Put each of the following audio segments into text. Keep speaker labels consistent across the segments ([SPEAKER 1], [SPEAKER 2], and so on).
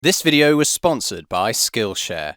[SPEAKER 1] This video was sponsored by Skillshare.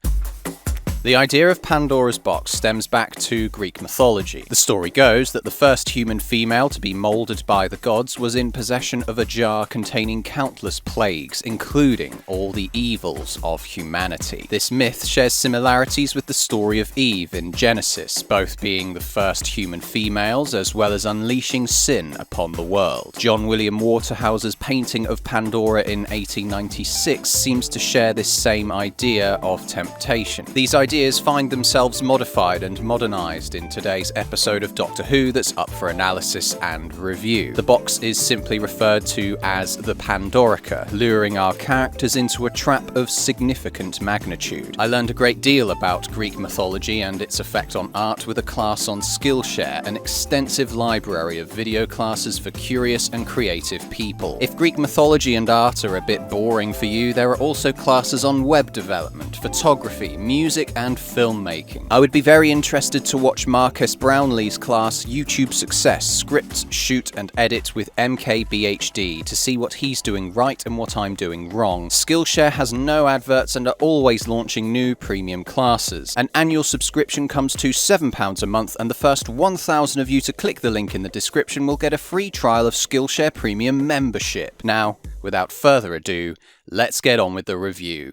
[SPEAKER 1] The idea of Pandora's box stems back to Greek mythology. The story goes that the first human female to be moulded by the gods was in possession of a jar containing countless plagues, including all the evils of humanity. This myth shares similarities with the story of Eve in Genesis, both being the first human females as well as unleashing sin upon the world. John William Waterhouse's painting of Pandora in 1896 seems to share this same idea of temptation. These ideas find themselves modified and modernized in today's episode of Doctor Who that's up for analysis and review. The box is simply referred to as the Pandorica, luring our characters into a trap of significant magnitude. I learned a great deal about Greek mythology and its effect on art with a class on Skillshare, an extensive library of video classes for curious and creative people. If Greek mythology and art are a bit boring for you, there are also classes on web development, photography, music, and filmmaking. I would be very interested to watch Marcus Brownlee's class YouTube Success, Script, Shoot and Edit with MKBHD to see what he's doing right and what I'm doing wrong. Skillshare has no adverts and are always launching new premium classes. An annual subscription comes to £7 a month, and the first 1,000 of you to click the link in the description will get a free trial of Skillshare Premium membership. Now, without further ado, let's get on with the review.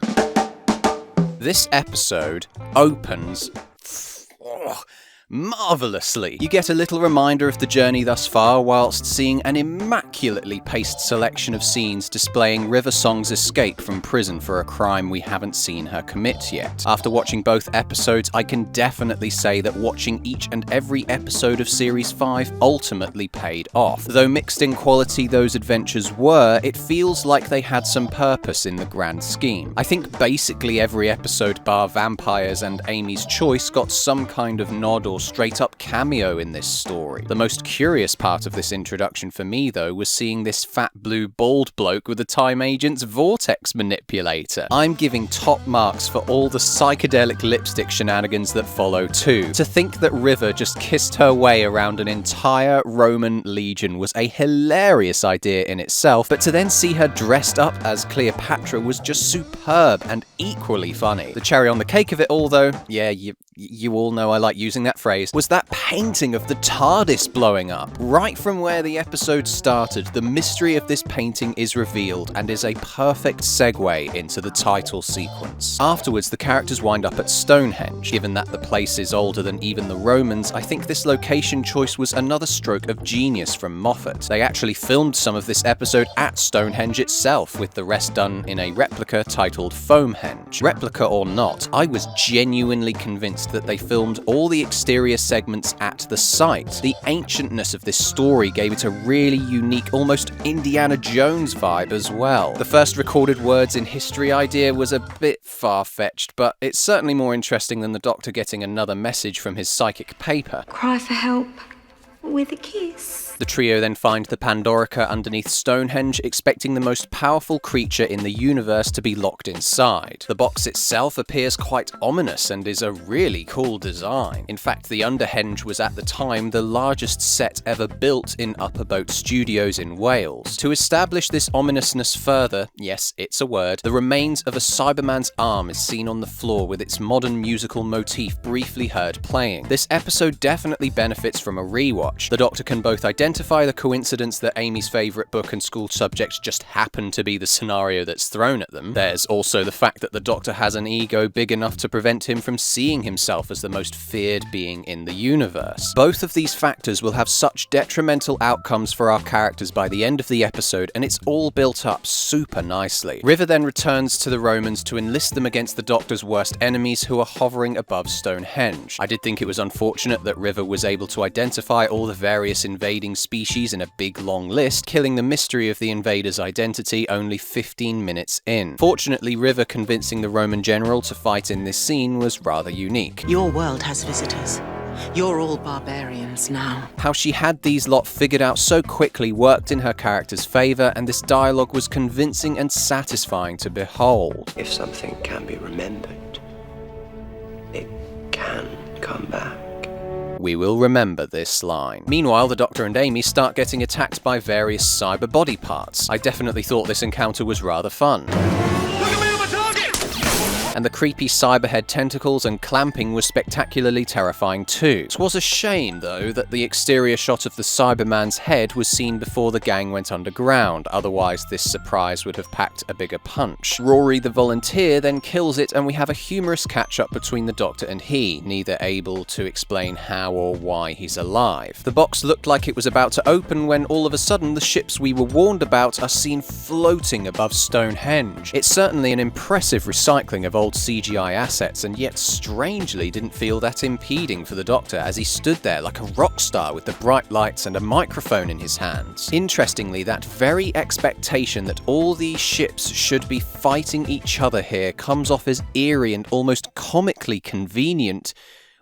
[SPEAKER 1] This episode opens marvellously. You get a little reminder of the journey thus far whilst seeing an immaculately paced selection of scenes displaying River Song's escape from prison for a crime we haven't seen her commit yet. After watching both episodes, I can definitely say that watching each and every episode of Series 5 ultimately paid off. Though mixed in quality those adventures were, it feels like they had some purpose in the grand scheme. I think basically every episode bar Vampires and Amy's Choice got some kind of nod or straight up cameo in this story. The most curious part of this introduction for me though was seeing this fat blue bald bloke with a time agent's vortex manipulator. I'm giving top marks for all the psychedelic lipstick shenanigans that follow too. To think that River just kissed her way around an entire Roman legion was a hilarious idea in itself, but to then see her dressed up as Cleopatra was just superb and equally funny. The cherry on the cake of it all though, yeah, you all know I like using that phrase, was that painting of the TARDIS blowing up. Right from where the episode started, the mystery of this painting is revealed and is a perfect segue into the title sequence. Afterwards, the characters wind up at Stonehenge. Given that the place is older than even the Romans, I think this location choice was another stroke of genius from Moffat. They actually filmed some of this episode at Stonehenge itself, with the rest done in a replica titled Foamhenge. Replica or not, I was genuinely convinced that they filmed all the exterior segments at the site. The ancientness of this story gave it a really unique, almost Indiana Jones vibe as well. The first recorded words in history idea was a bit far-fetched, but it's certainly more interesting than the Doctor getting another message from his psychic paper.
[SPEAKER 2] Cry for help with a kiss.
[SPEAKER 1] The trio then find the Pandorica underneath Stonehenge, expecting the most powerful creature in the universe to be locked inside. The box itself appears quite ominous and is a really cool design. In fact, the Underhenge was at the time the largest set ever built in Upperboat Studios in Wales. To establish this ominousness further, yes, it's a word, the remains of a Cyberman's arm is seen on the floor with its modern musical motif briefly heard playing. This episode definitely benefits from a rewatch. The Doctor can both identify the coincidence that Amy's favourite book and school subject just happen to be the scenario that's thrown at them. There's also the fact that the Doctor has an ego big enough to prevent him from seeing himself as the most feared being in the universe. Both of these factors will have such detrimental outcomes for our characters by the end of the episode, and it's all built up super nicely. River then returns to the Romans to enlist them against the Doctor's worst enemies, who are hovering above Stonehenge. I did think it was unfortunate that River was able to identify all the various invading species in a big long list, killing the mystery of the invader's identity only 15 minutes in. Fortunately, River convincing the Roman general to fight in this scene was rather unique.
[SPEAKER 3] Your world has visitors. You're all barbarians now.
[SPEAKER 1] How she had these lot figured out so quickly worked in her character's favour, and this dialogue was convincing and satisfying to behold.
[SPEAKER 4] If something can be remembered, it can come back.
[SPEAKER 1] We will remember this line. Meanwhile, the Doctor and Amy start getting attacked by various cyber body parts. I definitely thought this encounter was rather fun.
[SPEAKER 5] Look at me,
[SPEAKER 1] and the creepy cyberhead tentacles and clamping was spectacularly terrifying too. It was a shame, though, that the exterior shot of the Cyberman's head was seen before the gang went underground, otherwise this surprise would have packed a bigger punch. Rory the volunteer then kills it, and we have a humorous catch-up between the Doctor and he, neither able to explain how or why he's alive. The box looked like it was about to open when all of a sudden the ships we were warned about are seen floating above Stonehenge. It's certainly an impressive recycling of old CGI assets, and yet strangely didn't feel that impeding for the Doctor as he stood there like a rock star with the bright lights and a microphone in his hands. Interestingly, that very expectation that all these ships should be fighting each other here comes off as eerie and almost comically convenient,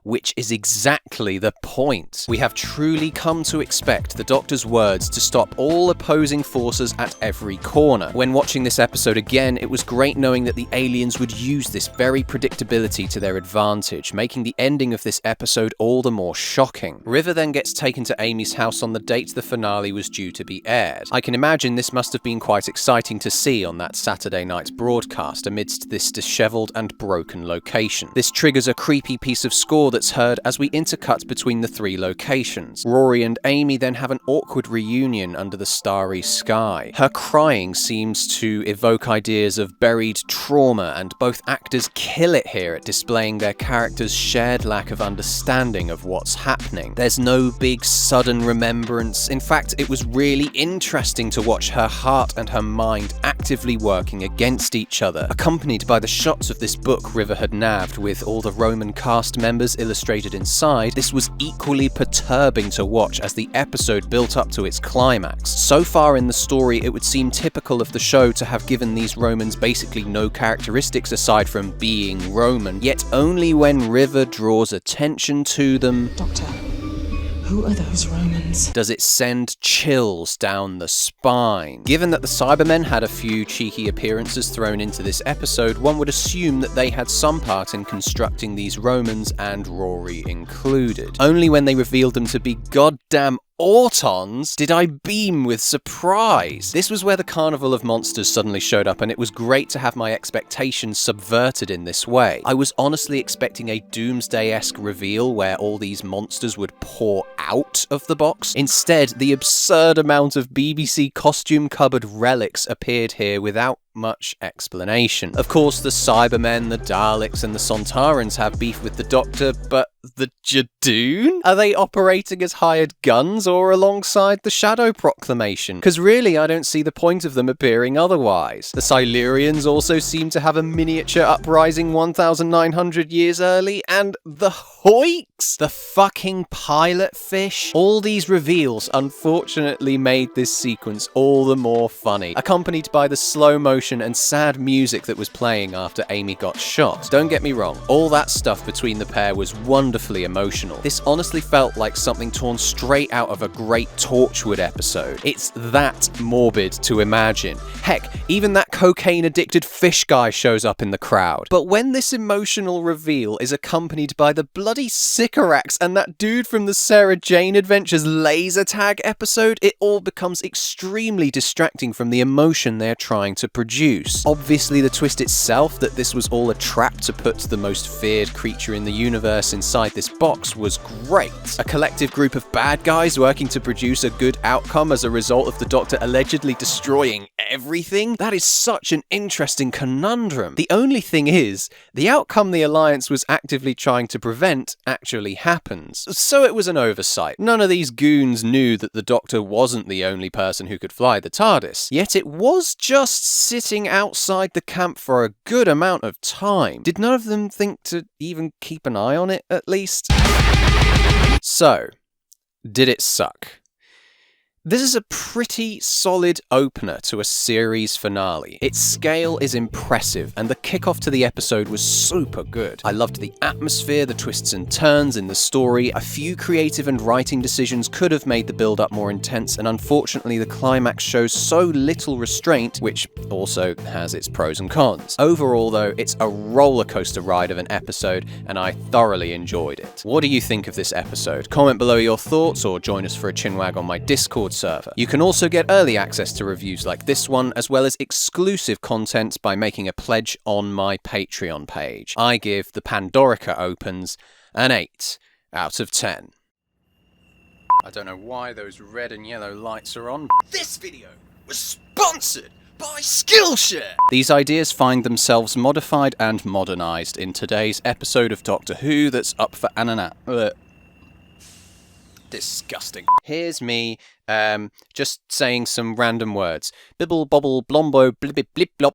[SPEAKER 1] which is exactly the point. We have truly come to expect the Doctor's words to stop all opposing forces at every corner. When watching this episode again, it was great knowing that the aliens would use this very predictability to their advantage, making the ending of this episode all the more shocking. River then gets taken to Amy's house on the date the finale was due to be aired. I can imagine this must have been quite exciting to see on that Saturday night broadcast amidst this disheveled and broken location. This triggers a creepy piece of score that's heard as we intercut between the three locations. Rory and Amy then have an awkward reunion under the starry sky. Her crying seems to evoke ideas of buried trauma, and both actors kill it here at displaying their characters' shared lack of understanding of what's happening. There's no big sudden remembrance. In fact, it was really interesting to watch her heart and her mind actively working against each other, accompanied by the shots of this book River had nabbed with all the Roman cast members illustrated inside. This was equally perturbing to watch as the episode built up to its climax. So far in the story, it would seem typical of the show to have given these Romans basically no characteristics aside from being Roman, yet only when River draws attention to them,
[SPEAKER 3] Doctor, who are those Romans?
[SPEAKER 1] does it send chills down the spine. Given that the Cybermen had a few cheeky appearances thrown into this episode, one would assume that they had some part in constructing these Romans, and Rory included. Only when they revealed them to be goddamn Autons did I beam with surprise. This was where the Carnival of Monsters suddenly showed up, and it was great to have my expectations subverted in this way. I was honestly expecting a Doomsday-esque reveal where all these monsters would pour out of the box. Instead, the absurd amount of BBC costume cupboard relics appeared here without much explanation. Of course, the Cybermen, the Daleks, and the Sontarans have beef with the Doctor, but the Jadoon? Are they operating as hired guns or alongside the Shadow Proclamation? Because really, I don't see the point of them appearing otherwise. The Silurians also seem to have a miniature uprising 1,900 years early, and the Hoiks? The fucking pilot fish? All these reveals unfortunately made this sequence all the more funny, accompanied by the slow motion and sad music that was playing after Amy got shot. Don't get me wrong, all that stuff between the pair was wonderfully emotional. This honestly felt like something torn straight out of a great Torchwood episode. It's that morbid to imagine. Heck, even that cocaine-addicted fish guy shows up in the crowd. But when this emotional reveal is accompanied by the bloody Sycorax and that dude from the Sarah Jane Adventures laser tag episode, it all becomes extremely distracting from the emotion they're trying to produce. Obviously, the twist itself, that this was all a trap to put the most feared creature in the universe inside this box, was great. A collective group of bad guys working to produce a good outcome as a result of the Doctor allegedly destroying everything? That is such an interesting conundrum. The only thing is, the outcome the Alliance was actively trying to prevent actually happens. So it was an oversight. None of these goons knew that the Doctor wasn't the only person who could fly the TARDIS. Yet it was just sitting outside the camp for a good amount of time. Did none of them think to even keep an eye on it, at least? So, did it suck? This is a pretty solid opener to a series finale. Its scale is impressive, and the kickoff to the episode was super good. I loved the atmosphere, the twists and turns in the story. A few creative and writing decisions could have made the build-up more intense, and unfortunately the climax shows so little restraint, which also has its pros and cons. Overall though, it's a roller coaster ride of an episode, and I thoroughly enjoyed it. What do you think of this episode? Comment below your thoughts, or join us for a chinwag on my Discord server. You can also get early access to reviews like this one, as well as exclusive content by making a pledge on my Patreon page. I give the Pandorica Opens an 8 out of 10. I don't know why those red and yellow lights are on. This video was sponsored by Skillshare! These ideas find themselves modified and modernised in today's episode of Doctor Who that's up for disgusting. Here's me, just saying some random words. Bibble, bobble, blombo, blibib, blip, blop,